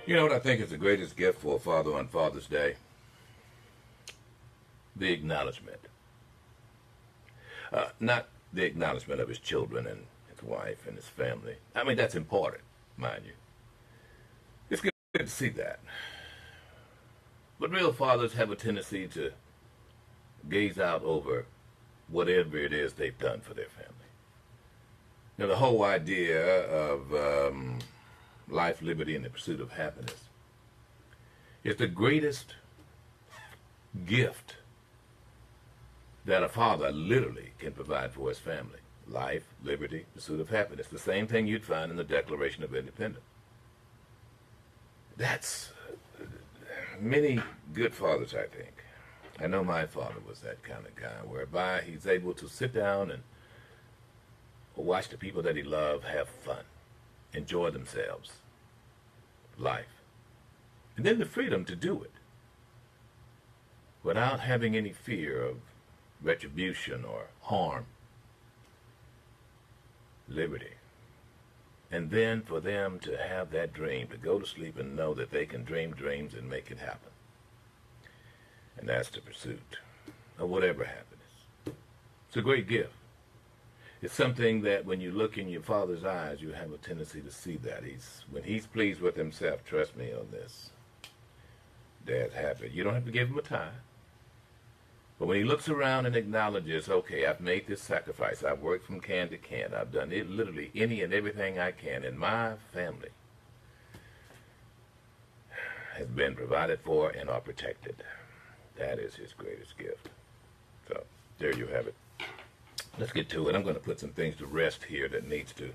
You know what I think is the greatest gift for a father on Father's Day? The acknowledgement. Not the acknowledgement of his children and his wife and his family. I mean, that's important, mind you. It's good to see that. But real fathers have a tendency to gaze out over whatever it is they've done for their family. Now, the whole idea of life, liberty, and the pursuit of happiness is the greatest gift that a father literally can provide for his family. Life, liberty, pursuit of happiness. The same thing you'd find in the Declaration of Independence. That's many good fathers, I think. I know my father was that kind of guy, whereby he's able to sit down and watch the people that he loved have fun, enjoy themselves, life, and then the freedom to do it without having any fear of retribution or harm. Liberty. And then for them to have that dream, to go to sleep and know that they can dream dreams and make it happen. And that's the pursuit of whatever happiness. It's a great gift. It's something that when you look in your father's eyes, you have a tendency to see that. When he's pleased with himself, trust me on this, Dad's happy. You don't have to give him a tie. But when he looks around and acknowledges, okay, I've made this sacrifice. I've worked from can to can. I've done it, literally any and everything I can. And my family has been provided for and are protected. That is his greatest gift. So there you have it. Let's get to it. I'm going to put some things to rest here that needs to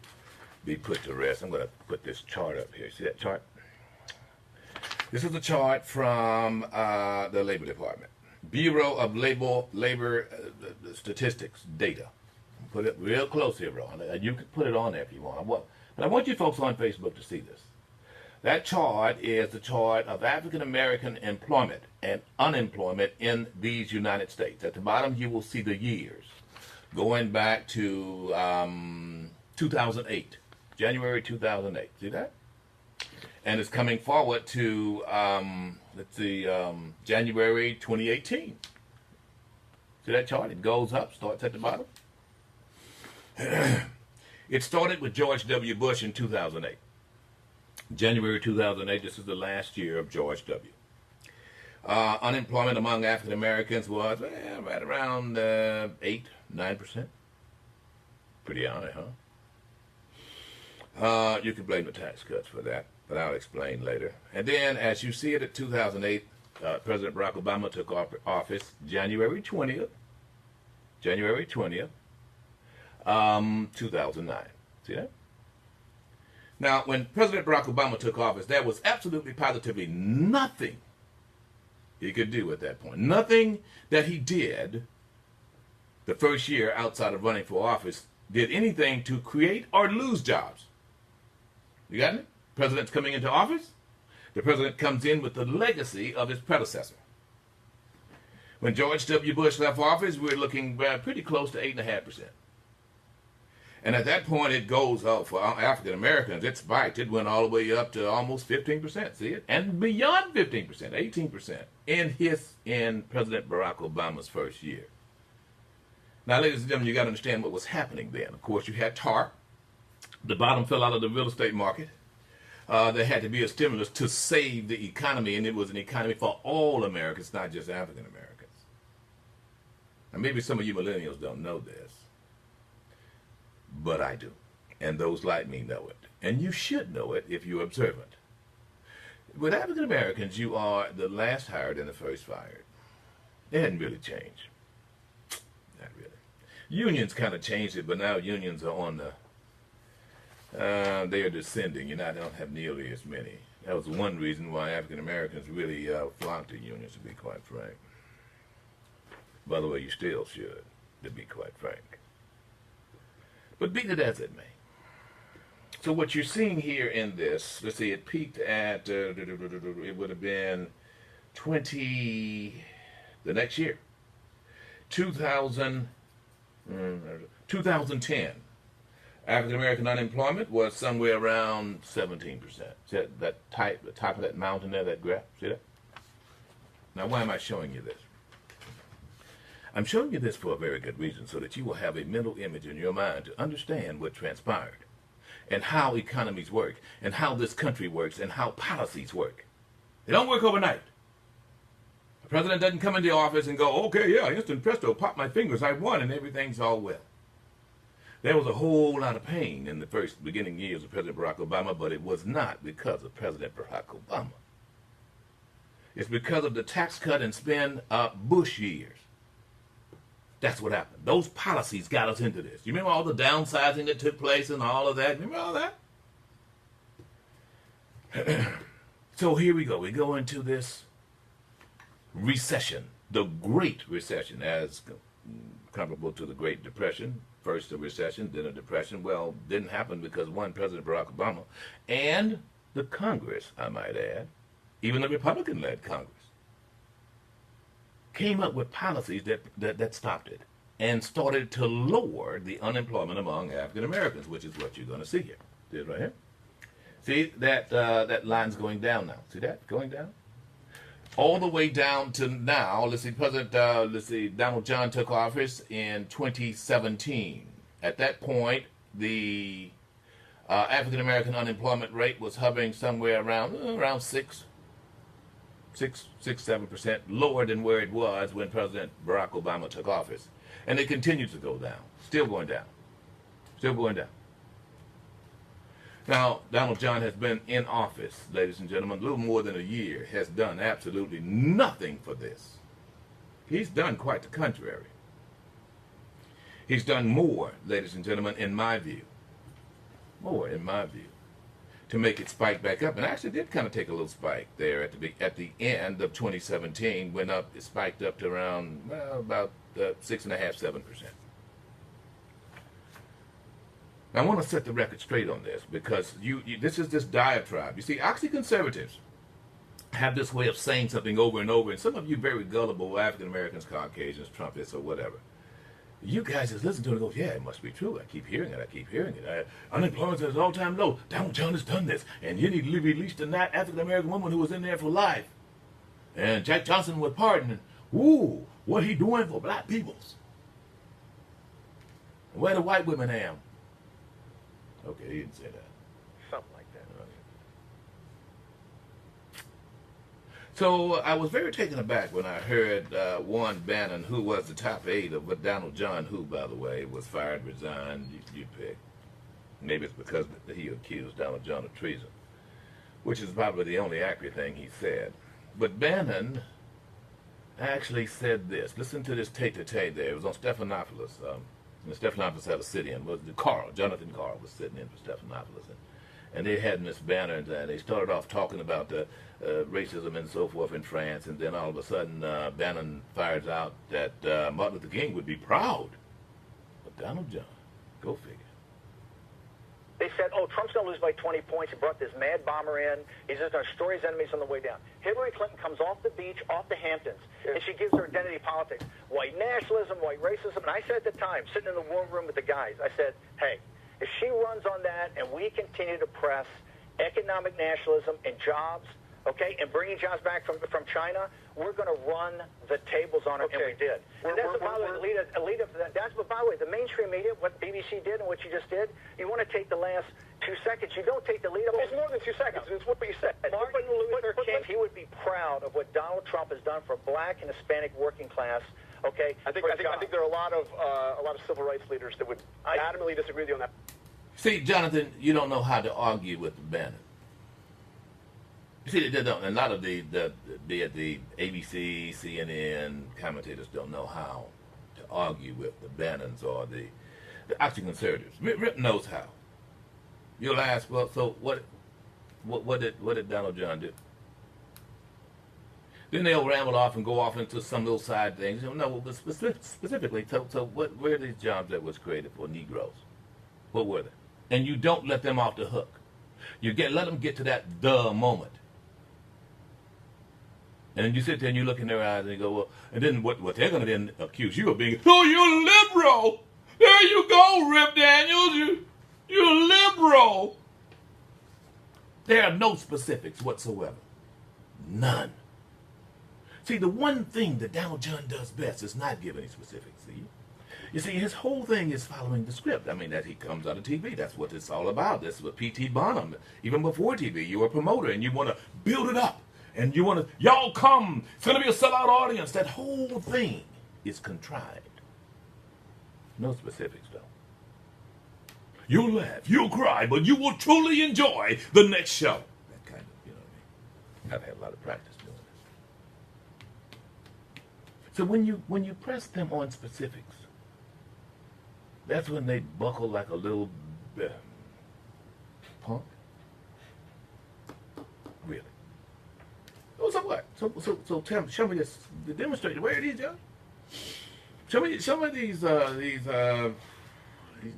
be put to rest. I'm going to put this chart up here. See that chart? This is a chart from the Labor Department. Bureau of Labor Statistics data. Put it real close here, bro. You can put it on there if you want. But I want you folks on Facebook to see this. That chart is the chart of African American employment and unemployment in these United States. At the bottom, you will see the years going back to 2008, January 2008. See that? And it's coming forward to, January 2018. See that chart? It goes up, starts at the bottom. It started with George W. Bush in 2008. January 2008, this is the last year of George W. Unemployment among African Americans was right around 8-9%. Pretty high, huh? You can blame the tax cuts for that, but I'll explain later. And then, as you see it at 2008, President Barack Obama took office January 20th, 2009. See that? Now, when President Barack Obama took office, there was absolutely positively nothing he could do at that point. Nothing that he did the first year outside of running for office did anything to create or lose jobs. You got it? President's coming into office. The president comes in with the legacy of his predecessor. When George W. Bush left office, we were looking pretty close to 8.5%. And at that point, it goes up for African Americans. It spiked. It went all the way up to almost 15%. See it? And beyond 15%, 18% in President Barack Obama's first year. Now, ladies and gentlemen, you got to understand what was happening then. Of course, you had TARP. The bottom fell out of the real estate market. There had to be a stimulus to save the economy, and it was an economy for all Americans, not just African Americans. Now, maybe some of you millennials don't know this, but I do. And those like me know it. And you should know it if you're observant. With African Americans, you are the last hired and the first fired. It hadn't really changed. Not really. Unions kind of changed it, but now unions are on the they are descending. They don't have nearly as many. That was one reason why African Americans really flocked to unions, to be quite frank. By the way, you still should, to be quite frank. But be that as it may. So what you're seeing here in this, let's see, it peaked at, it would have been the next year, 2010. African American unemployment was somewhere around 17%. See the top of that mountain there, that graph? See that? Now, why am I showing you this? I'm showing you this for a very good reason, so that you will have a mental image in your mind to understand what transpired, and how economies work, and how this country works, and how policies work. They don't work overnight. The president doesn't come into the office and go, okay, yeah, instant presto, pop my fingers, I won, and everything's all well. There was a whole lot of pain in the first beginning years of President Barack Obama, but it was not because of President Barack Obama. It's because of the tax cut and spend Bush years. That's what happened. Those policies got us into this. You remember all the downsizing that took place and all of that? Remember all that? So here we go. We go into this recession, the Great Recession, as comparable to the Great Depression. First a recession, then a depression. Well, didn't happen because one, President Barack Obama, and the Congress, I might add, even the Republican-led Congress, came up with policies that stopped it and started to lower the unemployment among African Americans, which is what you're going to see here. See it right here? See that line's going down now. See that going down? All the way down to now. Let's see, Donald John took office in 2017. At that point, the African American unemployment rate was hovering somewhere around 7%, lower than where it was when President Barack Obama took office. And it continues to go down, still going down, still going down. Now, Donald John has been in office, ladies and gentlemen, a little more than a year, has done absolutely nothing for this. He's done quite the contrary. He's done more, ladies and gentlemen, in my view, to make it spike back up. And actually did kind of take a little spike there at the end of 2017, went up, it spiked up to around, well, about 6.5%, 7%. Now, I want to set the record straight on this, because this is this diatribe. You see, oxy-conservatives have this way of saying something over and over, and some of you very gullible African-Americans, Caucasians, Trumpists, or whatever, you guys just listen to it and go, yeah, it must be true. I keep hearing it. Unemployment is at an all-time low. Donald John has done this. And you need to release the African-American woman who was in there for life. And Jack Johnson was pardoned. Ooh, what he doing for black peoples? Where the white women am? Okay, he didn't say that. Something like that. So I was very taken aback when I heard Warren Bannon, who was the top aide of Donald John, who, by the way, was fired, resigned, you pick. Maybe it's because he accused Donald John of treason, which is probably the only accurate thing he said. But Bannon actually said this. Listen to this tete-a-tete there. It was on Stephanopoulos. Stephanopoulos had a sit-in. Jonathan Carr was sitting in for Stephanopoulos. And they had Miss Banner, and they started off talking about racism and so forth in France, and then all of a sudden Bannon fires out that Martin Luther King would be proud of Donald John. Go figure. They said, oh, Trump's going to lose by 20 points. He brought this mad bomber in. He's just going to destroy his enemies on the way down. Hillary Clinton comes off the beach, off the Hamptons, and she gives her identity politics. White nationalism, white racism. And I said at the time, sitting in the war room with the guys, I said, hey, if she runs on that and we continue to press economic nationalism and jobs, okay, and bringing jobs back from China, we're going to run the tables on it, and we did. And that's, by the way, lead up to that. That's, but by the way, the mainstream media, what BBC did and what you just did, you want to take the last 2 seconds. You don't take the lead up. It's more than 2 seconds. It's what you said. Martin Luther King, he would be proud of what Donald Trump has done for black and Hispanic working class. Okay, I think there are a lot of civil rights leaders that would adamantly disagree with you on that. See, Jonathan, you don't know how to argue with Bannon. You see, a lot of the ABC, CNN commentators don't know how to argue with the Bannons or the oxy-conservatives. Rip knows how. You'll ask, well, so what did Donald John do? Then they'll ramble off and go off into some little side things. You know, no, specifically, so where are these jobs that was created for Negroes? What were they? And you don't let them off the hook. Let them get to that moment. And then you sit there and you look in their eyes and you go, well, and then what they're going to then accuse you of being, oh, you're liberal. There you go, RIP Daniels. There are no specifics whatsoever. None. See, the one thing that Donald John does best is not give any specifics, see? You see, his whole thing is following the script. I mean, that he comes out of TV. That's what it's all about. This is what P.T. Barnum, even before TV, you were a promoter and you want to build it up. And you want to, y'all come. It's going to be a sellout audience. That whole thing is contrived. No specifics, though. You'll laugh, you'll cry, but you will truly enjoy the next show. That kind of, you know what I mean? I've had a lot of practice doing this. So when you press them on specifics, that's when they buckle like a little punk. Really? Oh, so what? So tell me, show me this. Demonstrate. Where are these, John? Show me these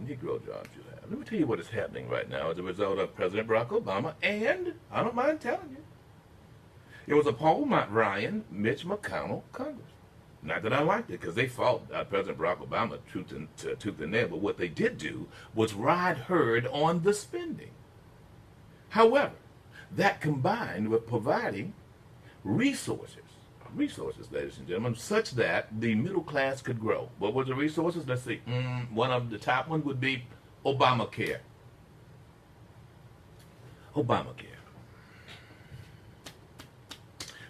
Negro jobs you have. Let me tell you what is happening right now as a result of President Barack Obama, and I don't mind telling you, it was a Paul Ryan, Mitch McConnell Congress. Not that I liked it, because they fought President Barack Obama tooth and nail, but what they did do was ride herd on the spending. However, that combined with providing resources, ladies and gentlemen, such that the middle class could grow. What were the resources? Let's see. One of the top ones would be Obamacare.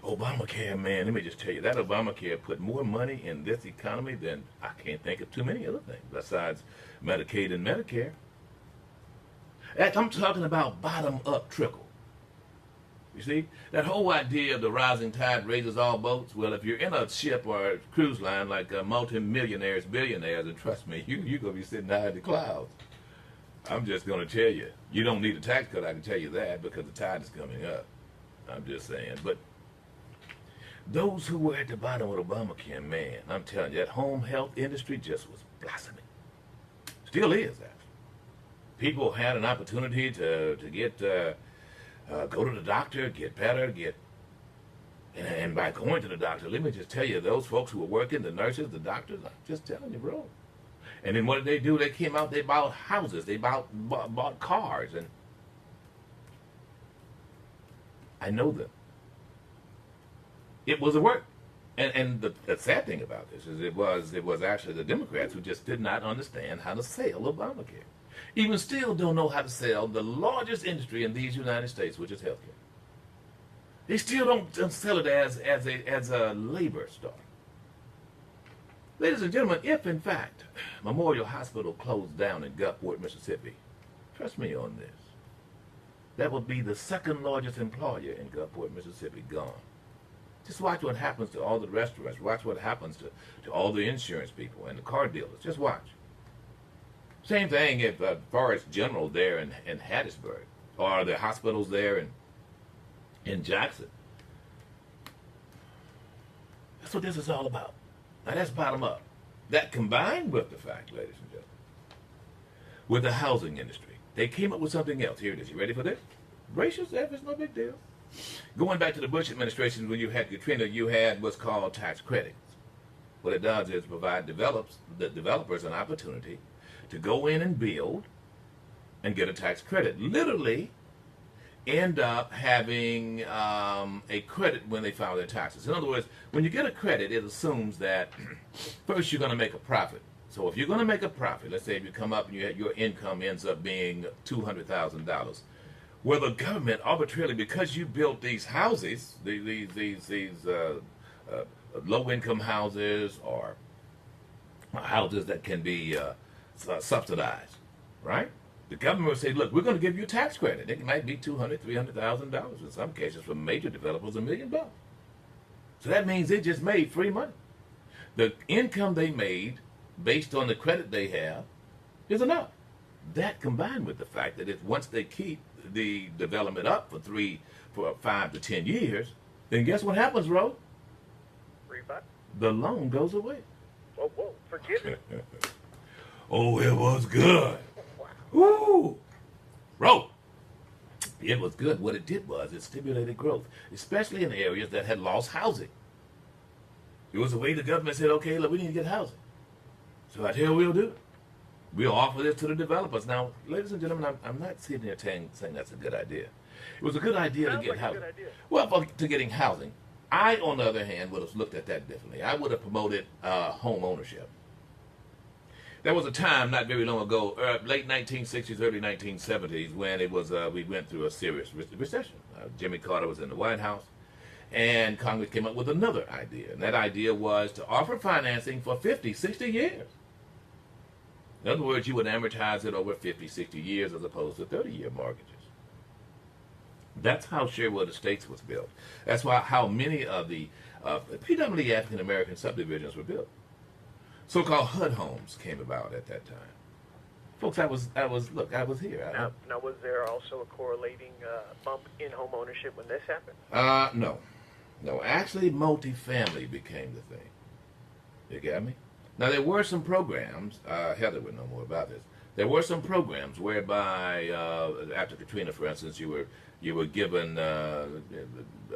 Obamacare, man, let me just tell you, that Obamacare put more money in this economy than I can't think of too many other things besides Medicaid and Medicare. I'm talking about bottom-up trickle. You see, that whole idea of the rising tide raises all boats, well, if you're in a ship or a cruise line like multi-millionaires, billionaires, and trust me, you're going to be sitting high in the clouds. I'm just going to tell you, you don't need a tax cut, I can tell you that, because the tide is coming up. I'm just saying. But those who were at the bottom of Obamacare, man, I'm telling you, that home health industry just was blossoming. Still is, actually. People had an opportunity to get... go to the doctor, get better, and by going to the doctor, let me just tell you, those folks who were working, the nurses, the doctors, I'm just telling you, bro. And then what did they do? They came out, they bought houses, they bought cars, and I know them. It was a work. And the sad thing about this is it was actually the Democrats who just did not understand how to sell Obamacare. Even still don't know how to sell the largest industry in these United States, which is healthcare. They still don't sell it as a labor star. Ladies and gentlemen, if in fact Memorial Hospital closed down in Gulfport, Mississippi, trust me on this, that would be the second largest employer in Gulfport, Mississippi, gone. Just watch what happens to all the restaurants. Watch what happens to all the insurance people and the car dealers. Just watch. Same thing if Forest General there in Hattiesburg, or the hospitals there in Jackson. That's what this is all about. Now that's bottom up. That combined with the fact, ladies and gentlemen, with the housing industry, they came up with something else. Here it is. You ready for this? Brace yourself. It's no big deal. Going back to the Bush administration, when you had Katrina, you had what's called tax credits. What it does is provide the developers an opportunity to go in and build and get a tax credit. Literally end up having a credit when they file their taxes. In other words, when you get a credit, it assumes that first you're going to make a profit. So if you're going to make a profit, let's say if you come up and your income ends up being $200,000, well, the government arbitrarily, because you built these houses, these low-income houses or houses that can be subsidized, right? The government will say, look, we're going to give you a tax credit. It might be $200,000, $300,000. In some cases, for major developers, $1 million. So that means they just made free money. The income they made, based on the credit they have, is enough. That combined with the fact that if once they keep the development up for 5 to 10 years, then guess what happens, Ro? Refi? The loan goes away. Whoa, forgive me. Oh, it was good. Wow. Woo! Ro, it was good. What it did was it stimulated growth, especially in areas that had lost housing. It was a way the government said, okay, look, we need to get housing. So I tell you we'll do it. We'll offer this to the developers. Now, ladies and gentlemen, I'm not sitting here saying that's a good idea. It was a good idea to Sounds get like a housing. good idea. Well, to getting housing. I, on the other hand, would have looked at that differently. I would have promoted home ownership. There was a time not very long ago, late 1960s, early 1970s, when it was we went through a serious recession. Jimmy Carter was in the White House, and Congress came up with another idea. And that idea was to offer financing for 50, 60 years. In other words, you would amortize it over 50, 60 years as opposed to 30-year mortgages. That's how Sherwood Estates was built. That's how many of the predominantly African-American subdivisions were built. So-called HUD homes came about at that time. Folks, I was here. Now, was there also a correlating bump in home ownership when this happened? No. Actually, multifamily became the thing. You got me? Now, there were some programs, Heather would know more about this. There were some programs whereby, after Katrina, for instance, you were given a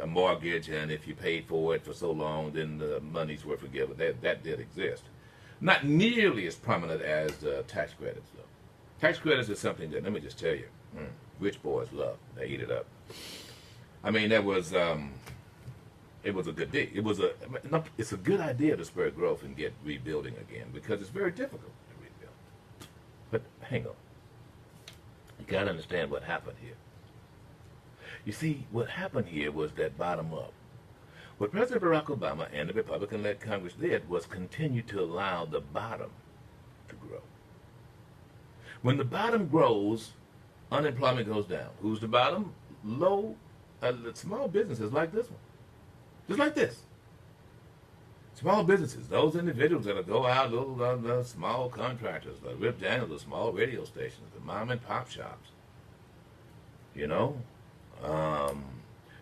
mortgage, and if you paid for it for so long, then the monies were forgiven. That did exist. Not nearly as prominent as tax credits, though. Tax credits is something that, let me just tell you, rich boys love. They eat it up. I mean, it was a good deal. It's a good idea to spur growth and get rebuilding again, because it's very difficult to rebuild. But hang on. You got to understand what happened here. You see, what happened here was that bottom up. What President Barack Obama and the Republican-led Congress did was continue to allow the bottom to grow. When the bottom grows, unemployment goes down. Who's the bottom? Small businesses like this one. Just like this. Small businesses, those individuals that go out, little small contractors, like RIP Daniels, the small radio stations, the mom and pop shops. You know?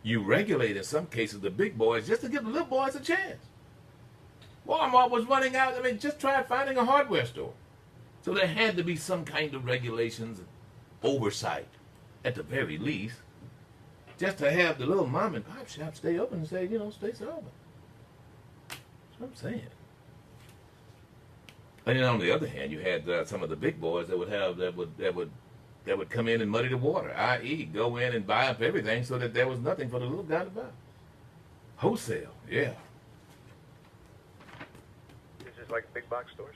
You regulate, in some cases, the big boys just to give the little boys a chance. Walmart was running out. I mean, just try finding a hardware store. So there had to be some kind of regulations and oversight, at the very least, just to have the little mom and pop shop stay open and say, stay solvent. That's what I'm saying. And then on the other hand, you had some of the big boys that would come in and muddy the water, i.e., go in and buy up everything so that there was nothing for the little guy to buy. Wholesale, yeah. It's just like big box stores.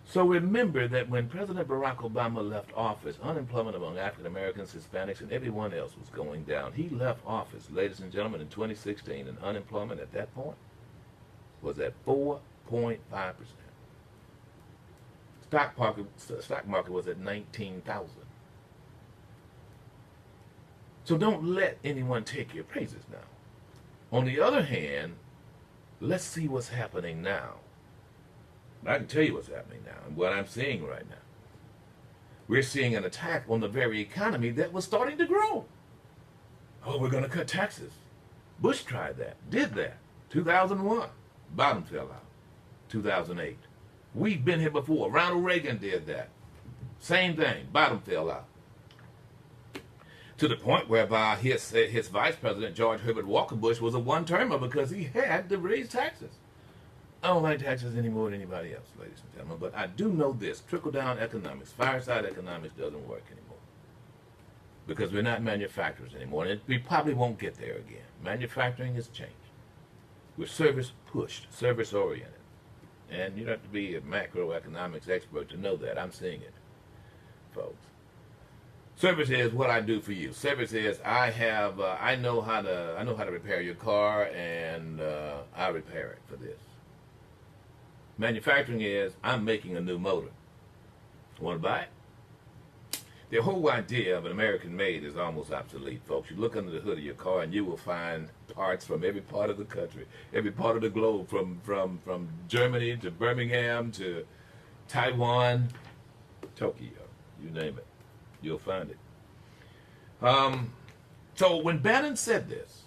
So remember that when President Barack Obama left office, unemployment among African Americans, Hispanics, and everyone else was going down. He left office, ladies and gentlemen, in 2016, and unemployment at that point was at 4.5%. Stock market was at 19,000. So don't let anyone take your praises now. On the other hand, let's see what's happening now. I can tell you what's happening now and what I'm seeing right now. We're seeing an attack on the very economy that was starting to grow. Oh, we're going to cut taxes. Bush tried that, did that. 2001, bottom fell out. 2008. We've been here before. Ronald Reagan did that. Same thing, bottom fell out. To the point whereby his vice president, George Herbert Walker Bush, was a one-termer because he had to raise taxes. I don't like taxes any more than anybody else, ladies and gentlemen, but I do know this. Trickle-down economics, fireside economics doesn't work anymore because we're not manufacturers anymore, and we probably won't get there again. Manufacturing has changed. We're service-pushed, service-oriented, and you don't have to be a macroeconomics expert to know that. I'm seeing it, folks. Service is what I do for you. Service is I know how to repair your car, and I repair it for this. Manufacturing is I'm making a new motor. Want to buy it? The whole idea of an American made is almost obsolete, folks. You look under the hood of your car and you will find parts from every part of the country, every part of the globe, from Germany to Birmingham to Taiwan, Tokyo, you name it. You'll find it. So when Bannon said this,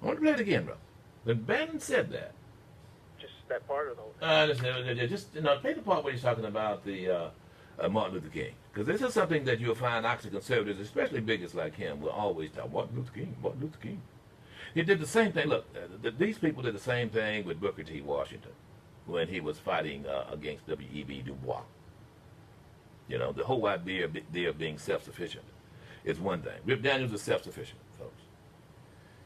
I want to play it again, bro. When Bannon said that, That part of the whole thing. just play the part where he's talking about the Martin Luther King, because this is something that you'll find Oxford conservatives, especially bigots like him, will always talk. Martin Luther King, Martin Luther King. He did the same thing. Look, these people did the same thing with Booker T. Washington when he was fighting against W.E.B. Du Bois. You know, the whole idea of being self-sufficient is one thing. Rip Daniels is self-sufficient, folks.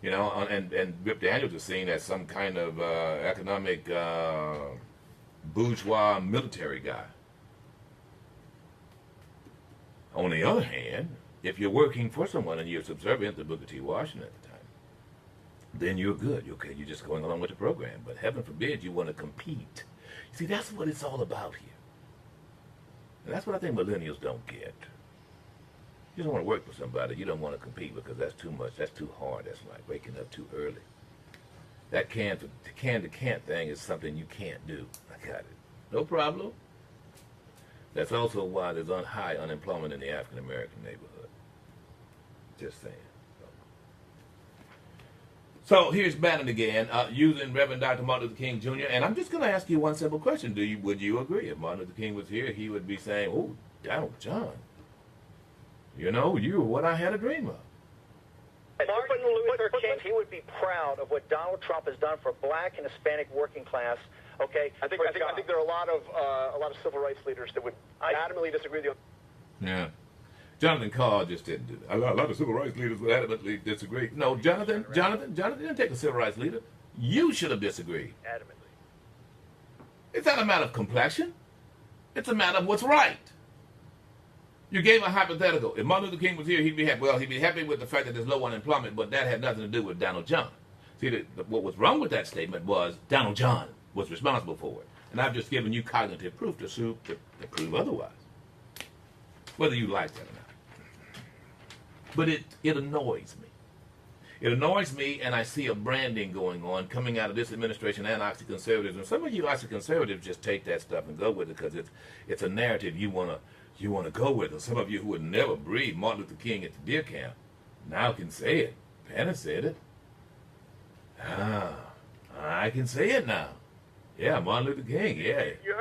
You know, and Rip Daniels is seen as some kind of economic bourgeois military guy. On the other hand, if you're working for someone and you're subservient to Booker T. Washington at the time, then you're good. Okay, you're just going along with the program. But heaven forbid you want to compete. You see, that's what it's all about here. And that's what I think millennials don't get. You don't want to work for somebody. You don't want to compete because that's too much. That's too hard. That's like waking up too early. That can to can't thing is something you can't do. I got it. No problem. That's also why there's high unemployment in the African American neighborhood. Just saying. So here's Bannon again, using Reverend Dr. Martin Luther King Jr. And I'm just going to ask you one simple question. Would you agree? If Martin Luther King was here, he would be saying, "Oh, Donald John, you know, you were what I had a dream of." Martin Luther King, he would be proud of what Donald Trump has done for black and Hispanic working class. Okay, I think there are a lot of civil rights leaders that would adamantly disagree with you. Yeah. Jonathan Carr just didn't do that. A lot of civil rights leaders would adamantly disagree. No, Jonathan didn't take a civil rights leader. You should have disagreed. Adamantly. It's not a matter of complexion. It's a matter of what's right. You gave a hypothetical. If Martin Luther King was here, he'd be happy. Well, he'd be happy with the fact that there's low unemployment, but that had nothing to do with Donald John. See, what was wrong with that statement was Donald John was responsible for it. And I've just given you cognitive proof to prove otherwise. Whether you like that or not. But it annoys me. It annoys me, and I see a branding going on coming out of this administration and oxy-conservatives. And some of you oxy-conservatives just take that stuff and go with it because it's a narrative you want to go with. And some of you who would never breathe Martin Luther King at the deer camp now can say it. Bannon said it. I can say it now. Yeah, Martin Luther King, yeah. You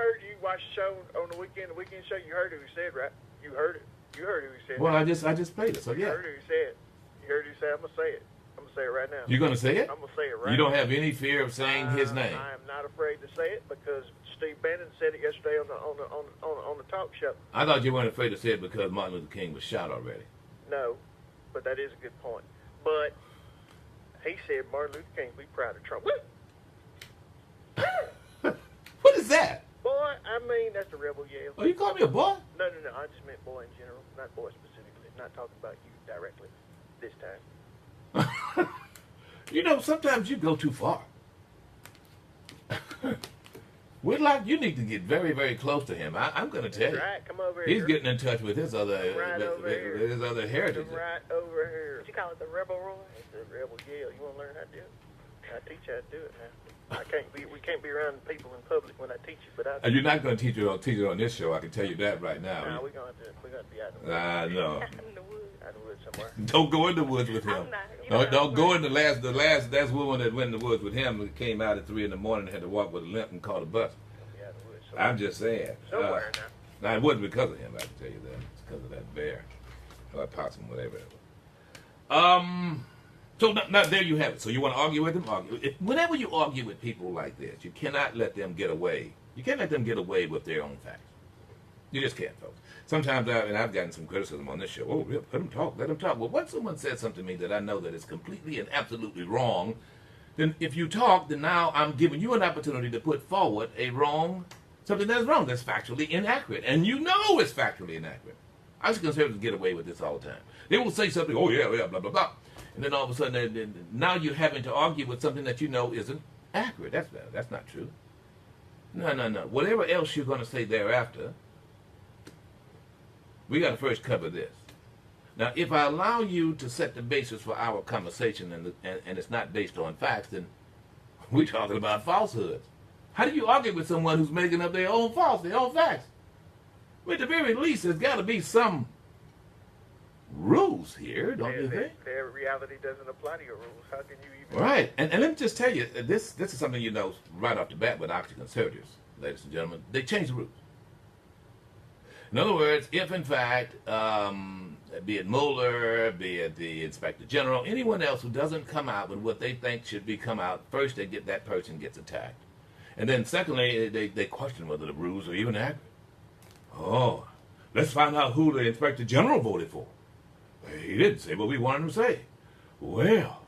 watched the show on the weekend show, you heard who he said, right? You heard it. You heard who he said. Well, I just played it, so yeah. You heard who he said. You heard who he said. I'm going to say it. I'm going to say it right now. You're going to say it? I'm going to say it right now. You don't have any fear of saying his name? I am not afraid to say it because Steve Bannon said it yesterday on the talk show. I thought you weren't afraid to say it because Martin Luther King was shot already. No, but that is a good point. But he said Martin Luther King be proud of Trump. What is that? Boy, I mean, that's a rebel yell. Oh, you call me a boy? No. I just meant boy in general, not boy specifically. Not talking about you directly this time. You know, sometimes you go too far. Whitlock, you need to get very, very close to him. I'm going to tell you. Right, come over He's here. getting in touch with his other His other heritage. Come right over here. What you call it, the rebel roar? It's a rebel yell. You want to learn how to do it? I teach you how to do it now. We can't be around people in public when I teach you, but And you're not going to teach it on this show. I can tell you that right now. No, we're going to be out in the woods. I know. Out in the woods. Out in the woods somewhere. Don't go in the woods with him. Don't go in the last woman that went in the woods with him came out at 3 a.m. and had to walk with a limp and caught a bus. Be out in the woods I'm just saying. somewhere now. Now, it wasn't because of him, I can tell you that. It's because of that bear. Or possum, whatever it was. So now there you have it. So you want to argue with them? Argue. Whenever you argue with people like this, you cannot let them get away. You can't let them get away with their own facts. You just can't, folks. Sometimes, I've gotten some criticism on this show. Oh, let them talk. Let them talk. Well, when someone says something to me that I know that is completely and absolutely wrong, then if you talk, then now I'm giving you an opportunity to put forward something that's wrong, that's factually inaccurate. And you know it's factually inaccurate. I see conservatives get away with this all the time. They will say something, oh, yeah, blah, blah, blah. And then all of a sudden, now you're having to argue with something that you know isn't accurate. That's not true. No. Whatever else you're going to say thereafter, we got to first cover this. Now, if I allow you to set the basis for our conversation and it's not based on facts, then we're talking about falsehoods. How do you argue with someone who's making up their own facts? Well, at the very least, there's got to be some rules here, don't you think? Their reality doesn't apply to your rules. How can you even... Right. And let me just tell you, this is something you know right off the bat with oxy-conservatives, ladies and gentlemen. They change the rules. In other words, if in fact, be it Mueller, be it the Inspector General, anyone else who doesn't come out with what they think should be come out, first that person gets attacked. And then secondly, they question whether the rules are even accurate. Oh, let's find out who the Inspector General voted for. He didn't say what we wanted him to say. Well,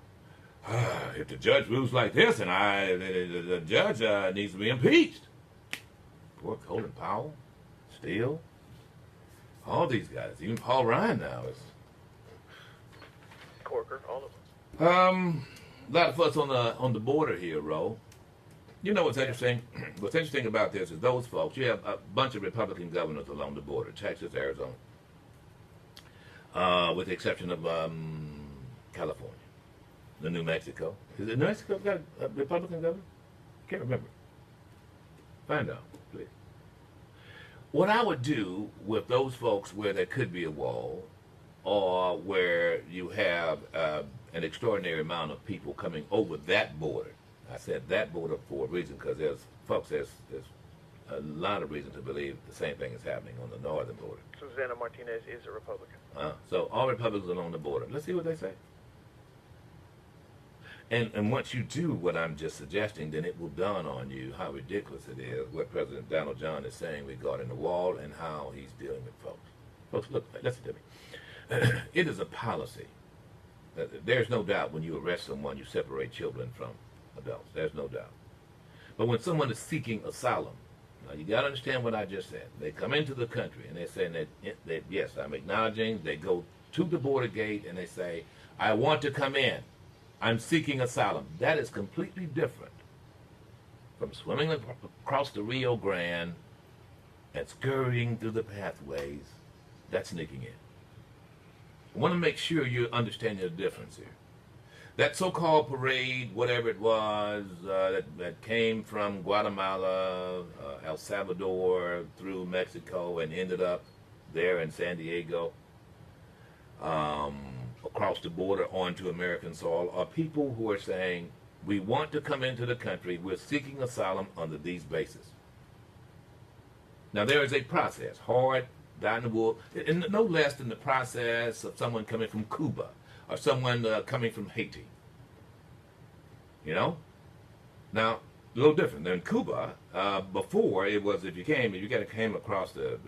if the judge rules like this, and the judge needs to be impeached. Poor Colin Powell, Steele, all these guys, even Paul Ryan now is. Corker, all of them. A lot of us on the border here, Ro. You know what's interesting? What's interesting about this is those folks. You have a bunch of Republican governors along the border, Texas, Arizona, with the exception of California, the New Mexico. Is it New Mexico got a Republican governor? Can't remember. Find out, please. What I would do with those folks where there could be a wall, or where you have an extraordinary amount of people coming over that border. I said that border for a reason, because there's a lot of reason to believe the same thing is happening on the northern border. Susana Martinez is a Republican. So all Republicans along the border. Let's see what they say. And once you do what I'm just suggesting, then it will dawn on you how ridiculous it is what President Donald John is saying regarding the wall and how he's dealing with folks. Folks, look, listen to me. It is a policy. There's no doubt when you arrest someone, you separate children from adults. There's no doubt. But when someone is seeking asylum, now you got to understand what I just said. They come into the country and they're saying that, yes, I'm acknowledging. They go to the border gate and they say, I want to come in. I'm seeking asylum. That is completely different from swimming across the Rio Grande and scurrying through the pathways. That's sneaking in. I want to make sure you understand the difference here. That so-called parade, whatever it was, that came from Guatemala, El Salvador, through Mexico, and ended up there in San Diego, across the border onto American soil, are people who are saying, we want to come into the country, we're seeking asylum under these bases. Now, there is a process, hard, dyed in the wool, and no less than the process of someone coming from Cuba, or someone coming from Haiti. You know? Now, a little different. Than Cuba, before it was if you came across the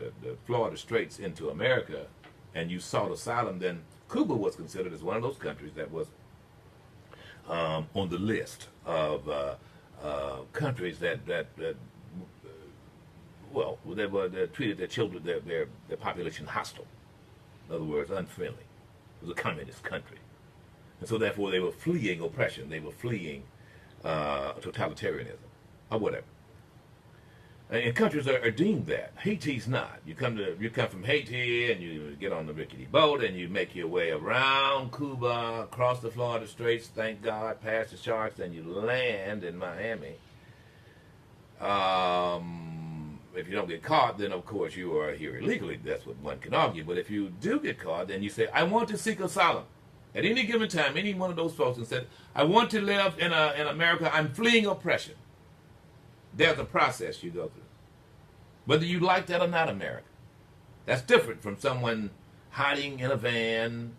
Florida Straits into America and you sought asylum, then Cuba was considered as one of those countries that was on the list of countries that treated their children, their population hostile. In other words, unfriendly. It was a communist country. And so therefore they were fleeing oppression. They were fleeing totalitarianism or whatever. And countries are deemed that. Haiti's not. You come from Haiti and you get on the rickety boat and you make your way around Cuba, across the Florida Straits, thank God, past the sharks, and you land in Miami. If you don't get caught, then of course you are here illegally. That's what one can argue. But if you do get caught, then you say, I want to seek asylum. At any given time, any one of those folks and said, I want to live in America, I'm fleeing oppression. There's a process you go through. Whether you like that or not, America. That's different from someone hiding in a van,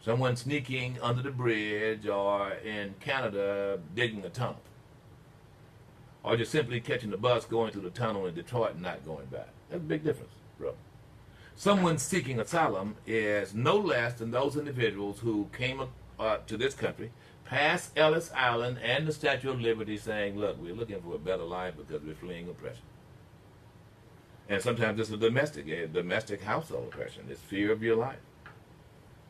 someone sneaking under the bridge, or in Canada digging a tunnel. Or just simply catching the bus going through the tunnel in Detroit and not going back. That's a big difference, bro. Someone seeking asylum is no less than those individuals who came to this country, past Ellis Island and the Statue of Liberty, saying, look, we're looking for a better life because we're fleeing oppression. And sometimes it's a domestic household oppression. It's fear of your life.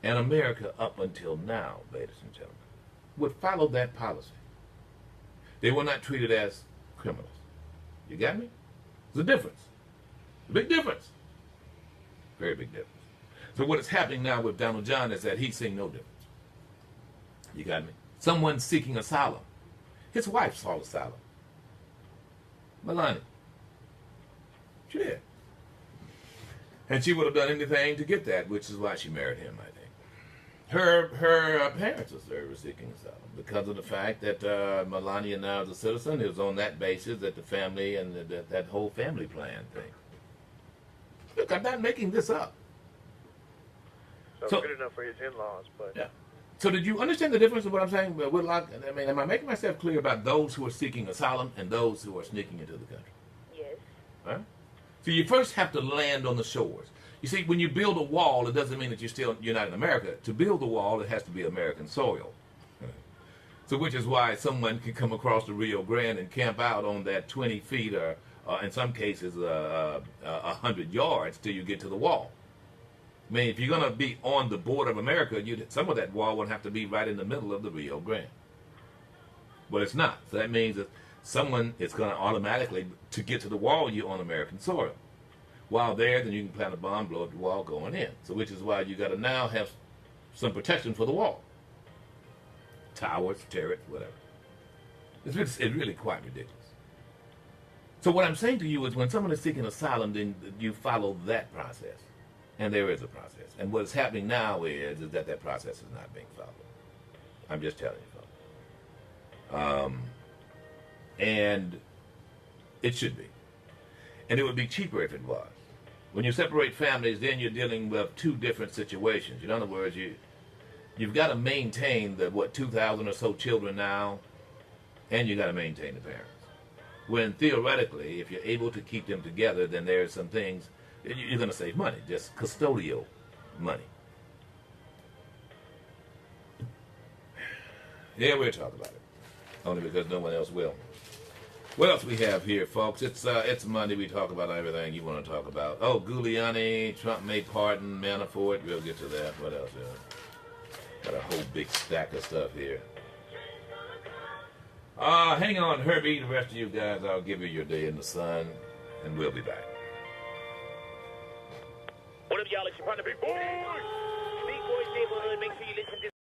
And America, up until now, ladies and gentlemen, would follow that policy. They were not treated as criminals. You got me? There's a difference. A big difference. Very big difference. So what is happening now with Donald John is that he's seeing no difference. You got me? Someone seeking asylum. His wife sought asylum. Melania. She did. And she would have done anything to get that, which is why she married him, I think. Her parents were seeking asylum because of the fact that Melania now is a citizen. It was on that basis that the family and that whole family plan thing. Look, I'm not making this up. So good enough for his in-laws, but... Yeah. So did you understand the difference of what I'm saying? Am I making myself clear about those who are seeking asylum and those who are sneaking into the country? Yes. Right? So you first have to land on the shores. You see, when you build a wall, it doesn't mean that you're not in America. To build a wall, it has to be American soil. So which is why someone can come across the Rio Grande and camp out on that 20 feet or in some cases 100 yards till you get to the wall. I mean, if you're going to be on the border of America, some of that wall would have to be right in the middle of the Rio Grande. But it's not. So that means that someone is going to automatically, to get to the wall, you're on American soil. While there, then you can plant a bomb, blow up the wall going in. So which is why you got to now have some protection for the wall. Towers, turrets, whatever. It's really quite ridiculous. So what I'm saying to you is when someone is seeking asylum, then you follow that process. And there is a process. And what's happening now is that process is not being followed. I'm just telling you, folks. And it should be. And it would be cheaper if it was. When you separate families, then you're dealing with two different situations. In other words, you've got to maintain the, 2,000 or so children now, and you got to maintain the parents. When theoretically, if you're able to keep them together, then there's some things, you're going to save money, just custodial money. Yeah, we'll talk about it, only because no one else will. What else we have here, folks? It's Monday. We talk about everything you want to talk about. Oh, Giuliani, Trump may pardon Manafort. We'll get to that. What else? Got a whole big stack of stuff here. Hang on, Herbie. The rest of you guys, I'll give you your day in the sun, and we'll be back. What up, y'all? It's your partner, Big Boy.